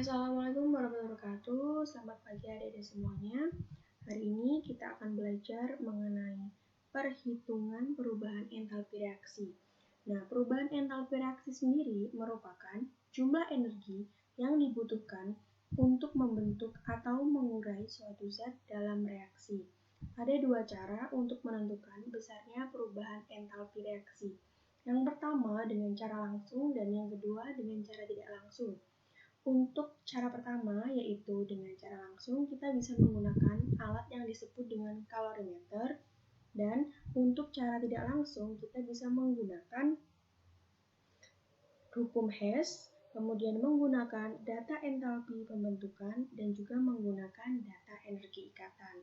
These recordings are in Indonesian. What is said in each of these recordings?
Assalamualaikum warahmatullahi wabarakatuh. Selamat pagi adik-adik semuanya. Hari ini kita akan belajar mengenai perhitungan perubahan entalpi reaksi. Nah, perubahan entalpi reaksi sendiri merupakan jumlah energi yang dibutuhkan untuk membentuk atau mengurai suatu zat dalam reaksi. Ada dua cara untuk menentukan besarnya perubahan entalpi reaksi. Yang pertama dengan cara langsung dan yang kedua dengan cara tidak langsung. Untuk cara pertama, yaitu dengan cara langsung, kita bisa menggunakan alat yang disebut dengan kalorimeter. Dan untuk cara tidak langsung, kita bisa menggunakan hukum Hess, kemudian menggunakan data entalpi pembentukan, dan juga menggunakan data energi ikatan.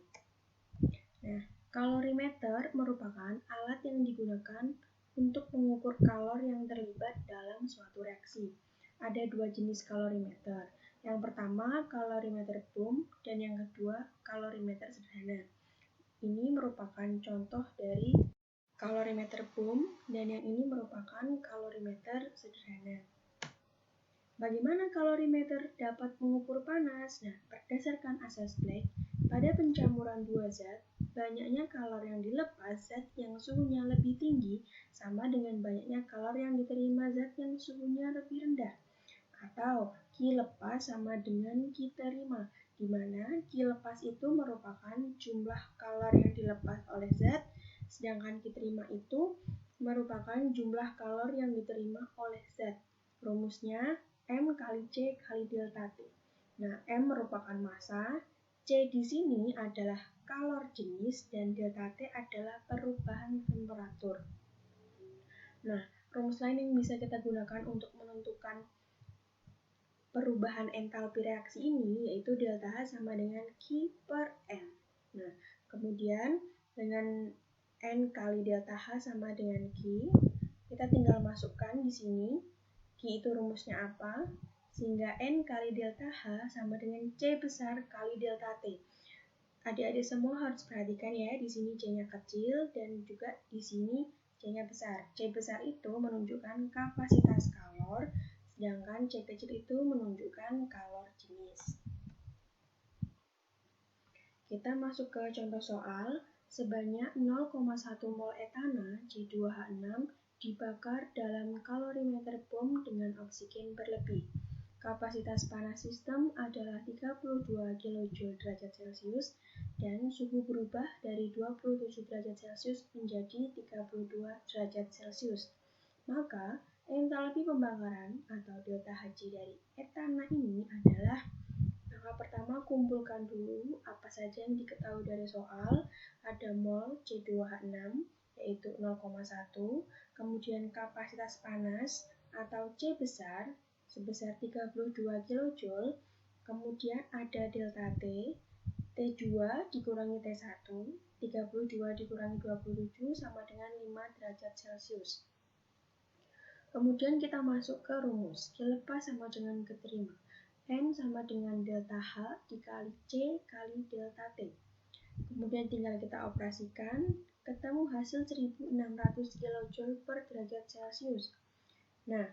Nah, kalorimeter merupakan alat yang digunakan untuk mengukur kalor yang terlibat dalam suatu reaksi. Ada dua jenis kalorimeter. Yang pertama, kalorimeter boom, dan yang kedua, kalorimeter sederhana. Ini merupakan contoh dari kalorimeter boom, dan yang ini merupakan kalorimeter sederhana. Bagaimana kalorimeter dapat mengukur panas? Nah, berdasarkan asas Black, pada pencamuran dua zat, banyaknya kalor yang dilepas zat yang suhunya lebih tinggi sama dengan banyaknya kalor yang diterima zat yang suhunya lebih rendah. Atau Q lepas sama dengan Q terima, di mana Q lepas itu merupakan jumlah kalor yang dilepas oleh zat, sedangkan Q terima itu merupakan jumlah kalor yang diterima oleh zat. Rumusnya M kali C kali delta T. Nah, M merupakan massa, C di sini adalah kalor jenis, dan delta T adalah perubahan temperatur. Nah, rumus lain yang bisa kita gunakan untuk menentukan perubahan entalpi reaksi ini yaitu delta H sama dengan Q per N. Nah, kemudian dengan N kali delta H sama dengan Q, kita tinggal masukkan di sini Q itu rumusnya apa, sehingga N kali delta H sama dengan C besar kali delta T. Adik-adik semua harus perhatikan ya, di sini C-nya kecil dan juga di sini C-nya besar. C besar itu menunjukkan kapasitas kalor, sedangkan C kecil itu menunjukkan kalor jenis. Kita masuk ke contoh soal. Sebanyak 0,1 mol etana C2H6 dibakar dalam kalorimeter bom dengan oksigen berlebih. Kapasitas panas sistem adalah 32 kJ derajat Celcius dan suhu berubah dari 27 derajat Celcius menjadi 32 derajat Celcius. Maka entalpi pembakaran atau delta Hc dari etana ini adalah, langkah pertama kumpulkan dulu apa saja yang diketahui dari soal. Ada mol C2H6 yaitu 0,1, kemudian kapasitas panas atau C besar sebesar 32 kJ, kemudian ada delta T, T2 dikurangi T1, 32 dikurangi 27 sama dengan 5 derajat Celcius. Kemudian kita masuk ke rumus. Q lepas sama dengan Q terima. N sama dengan delta H dikali C kali delta T. Kemudian tinggal kita operasikan, ketemu hasil 1600 kJ per derajat Celcius. Nah,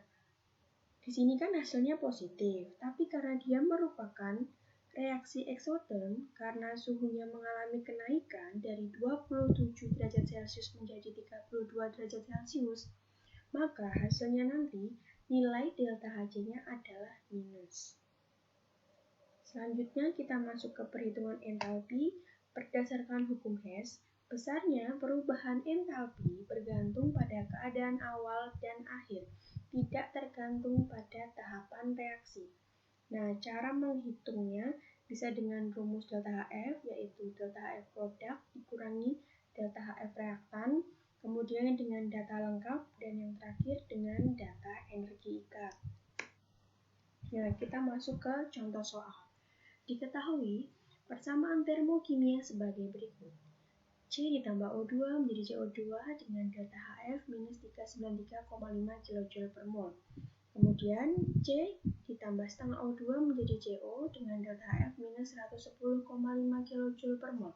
di sini kan hasilnya positif, tapi karena dia merupakan reaksi eksoterm, karena suhunya mengalami kenaikan dari 27 derajat Celcius menjadi 32 derajat Celcius, maka hasilnya nanti nilai delta Hc-nya adalah minus. Selanjutnya kita masuk ke perhitungan entalpi. Berdasarkan hukum Hess, besarnya perubahan entalpi bergantung pada keadaan awal dan akhir, tidak tergantung pada tahapan reaksi. Nah, cara menghitungnya bisa dengan rumus delta Hf, yaitu delta Hf produk dikurangi delta Hf reaktan, kemudian dengan data lengkap, dan yang terakhir dengan data energi ikat. Nah, kita masuk ke contoh soal. Diketahui persamaan termokimia sebagai berikut. C ditambah O2 menjadi CO2 dengan delta Hf minus 393,5 kJ per mol. Kemudian C ditambah setengah O2 menjadi CO dengan delta Hf minus 110,5 kJ per mol.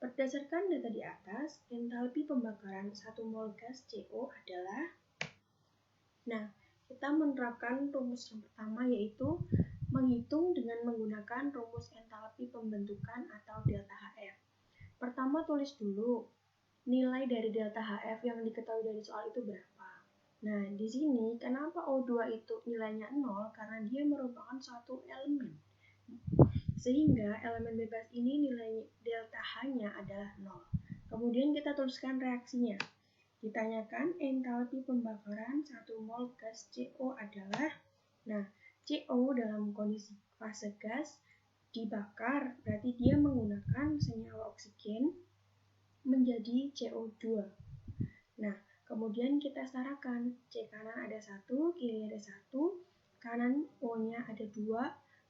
Berdasarkan data di atas, entalpi pembakaran 1 mol gas CO adalah, nah, kita menerapkan rumus yang pertama yaitu menghitung hitung dengan menggunakan rumus entalpi pembentukan atau delta HF. Pertama tulis dulu nilai dari delta HF yang diketahui dari soal itu berapa. Nah, di sini kenapa O2 itu nilainya 0? Karena dia merupakan suatu elemen. Sehingga elemen bebas ini nilai delta H-nya adalah 0. Kemudian kita tuliskan reaksinya. Ditanyakan entalpi pembakaran 1 mol gas CO adalah, nah, CO dalam kondisi fase gas dibakar, berarti dia menggunakan senyawa oksigen menjadi CO2. Nah, kemudian kita setarakan, C kanan ada 1, kiri ada 1, kanan O-nya ada 2,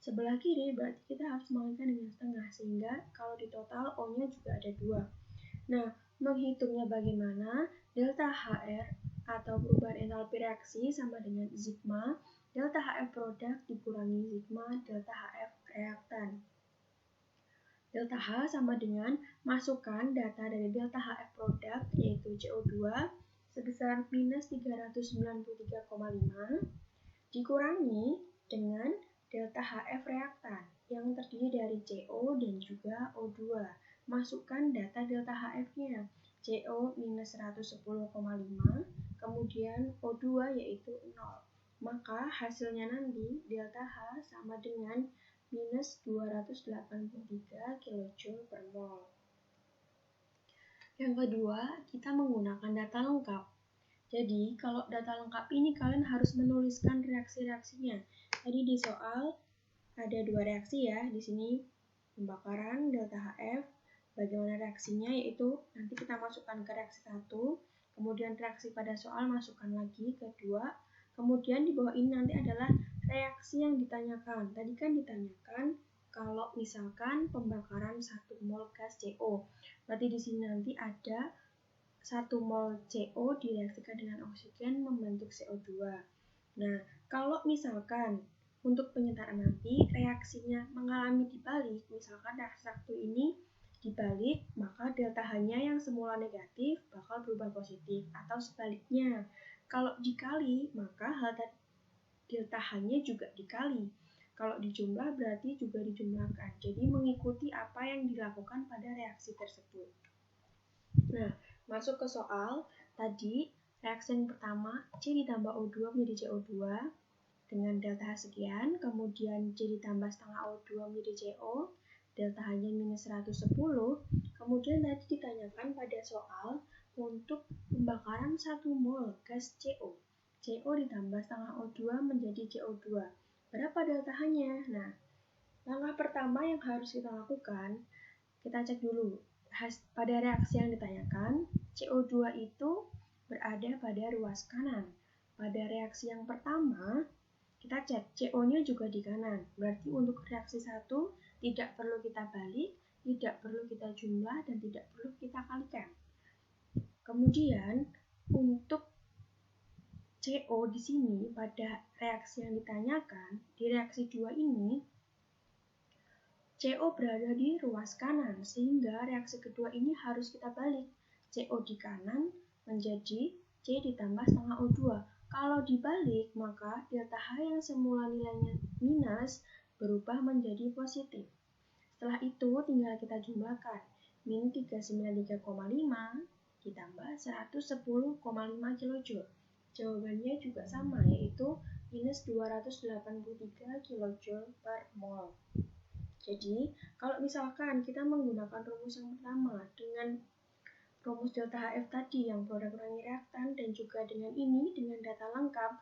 sebelah kiri berarti kita harus mengalihkan dengan setengah, sehingga kalau di total O-nya juga ada 2. Nah, menghitungnya bagaimana? Delta HR atau perubahan entalpi reaksi sama dengan sigma delta HF produk dikurangi sigma delta HF reaktan. Delta H sama dengan masukkan data dari delta HF produk yaitu CO2 sebesar minus 393,5 dikurangi dengan delta HF reaktan yang terdiri dari CO dan juga O2. Masukkan data delta HF-nya, CO minus 110,5, kemudian O2 yaitu 0. Maka hasilnya nanti delta H sama dengan minus 283 kJ per mol. Yang kedua, kita menggunakan data lengkap. Jadi, kalau data lengkap ini kalian harus menuliskan reaksi-reaksinya. Tadi di soal ada 2 reaksi ya, di sini pembakaran delta HF. Bagaimana reaksinya, yaitu nanti kita masukkan ke reaksi 1, kemudian reaksi pada soal masukkan lagi ke 2, kemudian di bawah ini nanti adalah reaksi yang ditanyakan. Tadi kan ditanyakan kalau misalkan pembakaran 1 mol gas CO. Berarti di sini nanti ada 1 mol CO direaksikan dengan oksigen membentuk CO2. Nah, kalau misalkan untuk penyetaraan nanti reaksinya mengalami dibalik, misalkan reaksi 1 ini dibalik, maka delta H-nya yang semula negatif bakal berubah positif, atau sebaliknya. Kalau dikali, maka delta H-nya juga dikali. Kalau dijumlah berarti juga dijumlahkan. Jadi mengikuti apa yang dilakukan pada reaksi tersebut. Nah, masuk ke soal. Tadi reaksi yang pertama C ditambah O2 menjadi CO2 dengan delta H sekian, kemudian C ditambah setengah O2 menjadi CO, delta H-nya minus 110, kemudian tadi ditanyakan pada soal untuk pembakaran 1 mol gas CO. CO ditambah setengah O2 menjadi CO2. Berapa delta H-nya? Nah, langkah pertama yang harus kita lakukan, kita cek dulu. Pada reaksi yang ditanyakan, CO2 itu berada pada ruas kanan. Pada reaksi yang pertama, kita cek CO-nya juga di kanan. Berarti untuk reaksi 1 tidak perlu kita balik, tidak perlu kita jumlah, dan tidak perlu kita kalikan. Kemudian untuk CO di sini pada reaksi yang ditanyakan, di reaksi 2 ini CO berada di ruas kanan, sehingga reaksi kedua ini harus kita balik. CO di kanan menjadi C ditambah setengah O2. Kalau dibalik, maka delta H yang semula nilainya minus berubah menjadi positif. Setelah itu tinggal kita jumlahkan. Min 393,5 ditambah 110,5 kJ. Jawabannya juga sama, yaitu minus 283 kJ per mol. Jadi, kalau misalkan kita menggunakan rumus yang pertama dengan rumus delta HF tadi yang produk kurangi reaktan dan juga dengan ini dengan data lengkap,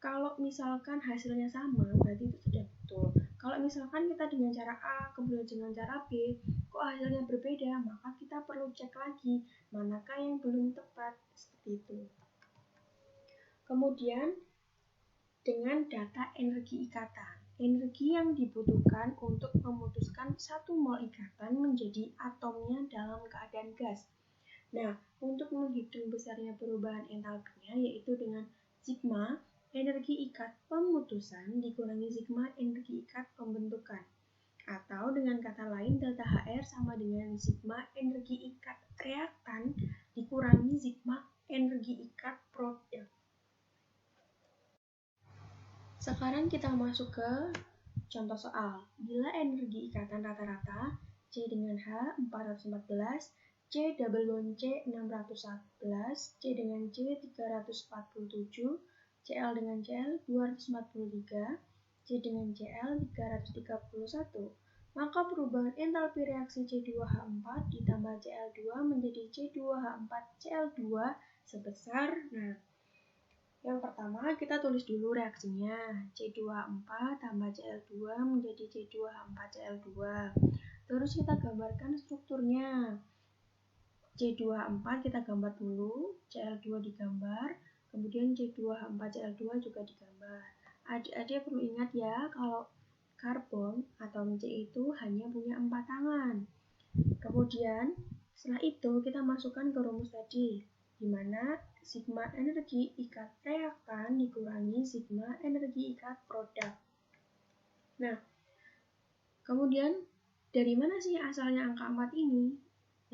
kalau misalkan hasilnya sama berarti itu sudah betul. Kalau misalkan kita dengan cara A kemudian dengan cara B kok hasilnya berbeda, maka kita perlu cek lagi manakah yang belum tepat, seperti itu. Kemudian dengan data energi ikatan. Energi yang dibutuhkan untuk memutuskan 1 mol ikatan menjadi atomnya dalam keadaan gas. Nah, untuk menghitung besarnya perubahan entalpinya yaitu dengan sigma energi ikat pemutusan dikurangi sigma energi ikat pembentukan. Atau dengan kata lain delta HR sama dengan sigma energi ikat reaktan dikurangi sigma energi ikat produk. Sekarang kita masuk ke contoh soal. Bila energi ikatan rata-rata C dengan H 414, C double bond C 611, C dengan C 347, Cl dengan Cl 243, C dengan Cl 331. Maka perubahan entalpi reaksi C2H4 ditambah Cl2 menjadi C2H4Cl2 sebesar, yang pertama kita tulis dulu reaksinya. C2H4 tambah Cl2 menjadi C2H4Cl2. Terus kita gambarkan strukturnya. C2H4 kita gambar dulu, Cl2 digambar, kemudian C2H4Cl2 juga digambar. Adik-adik perlu ingat ya, kalau karbon atom C itu hanya punya 4 tangan. Kemudian setelah itu kita masukkan ke rumus tadi, di mana sigma energi ikat reaktan dikurangi sigma energi ikat produk. Nah, kemudian dari mana sih asalnya angka 4 ini?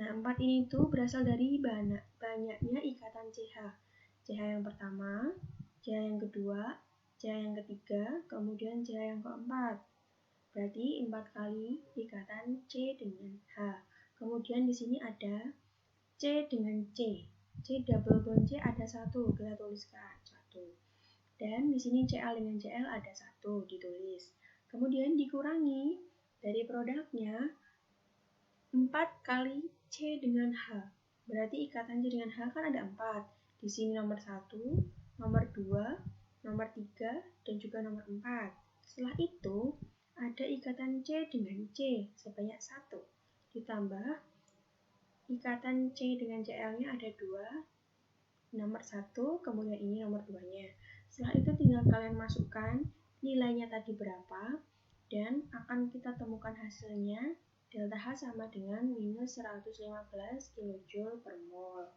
Nah, 4 ini tuh berasal dari banyaknya ikatan CH. CH yang pertama, CH yang kedua, CH yang ketiga, kemudian CH yang keempat. Berarti 4 kali ikatan C dengan H. Kemudian di sini ada C dengan C. C double bond C ada 1, kita tuliskan 1. Dan di sini Cl dengan Cl ada 1, ditulis. Kemudian dikurangi dari produknya 4 kali C dengan H. Berarti ikatan C dengan H kan ada 4. Di sini nomor 1, nomor 2, nomor 3, dan juga nomor 4. Setelah itu, ada ikatan C dengan C sebanyak 1. Ditambah ikatan C dengan Cl-nya ada 2. Nomor 1, kemudian ini nomor 2-nya. Setelah itu tinggal kalian masukkan nilainya tadi berapa, dan akan kita temukan hasilnya. Delta H sama dengan minus 115 kJ per mol.